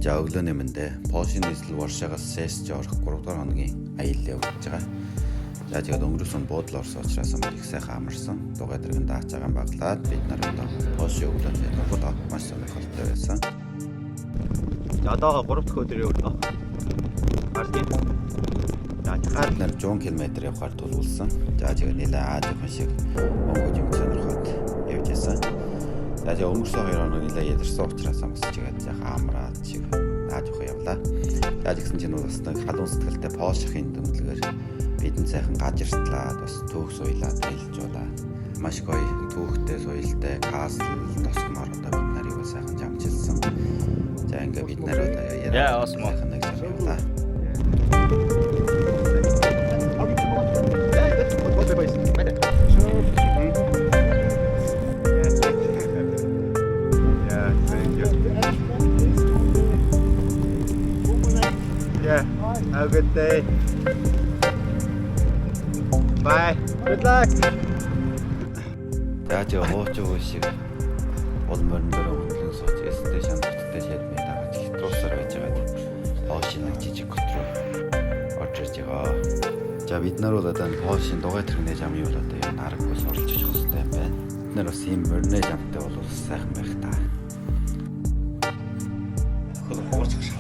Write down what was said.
За өглөөний мэндэ Польшийн нийслэл Варшаваас СЭС орох 3 дугаар хоногийн аялал явагдаж байгаа. За тэгээд өнгөрсөн буудлын орсон учраас их сайхан амарсан. Дугай дэргэн дааж байгаа юм баглаад бид нар одоо Польшийн өглөөний нургад маш сонирхолтой байсан. За одоо 3 дахь өдрийн өглөө. Бид нар 100 км явахаар тулгуулсан. За тэгээд нэлээд Азийн шиг Монгол юм сонирхоод явж байсан. За тэгээд өнгөрсөн 2 хоног нэлээд ядарсан учраас бас чигээд яхаа амраад чиг нааж явах явлаа. За гэсэн чинь бас халуун сэтгэлтэй Польшийн дэмжлэгээр бидэн сайхан гажиртлаад бас түүх суйлаад хэлж удаа. Маш гоё түүхтэй суйлтай кастл тосгоноор одоо бид нарыг сайхан жамжилсан. За ингээ бид нар одоо яриа сайхан нэг явлаа. Have a good day. Bye. Good luck. За жоо хооч уу шиг улмөрн дээр хөндлөн сууж стейшн дотор шийд мэд аваад хэтрүүлсээр байж байгаа. Польшийн нэг жижиг хот руу орж ирж байгаа. За бид нар бол одоо Польшийн дугай тэрэгний замын бол одоо энэ аргагүй суралж очих хэрэгтэй юм байна. Бид нар бас ийм мөрнэ замтай бол сайхан байх та. Хөөе хооч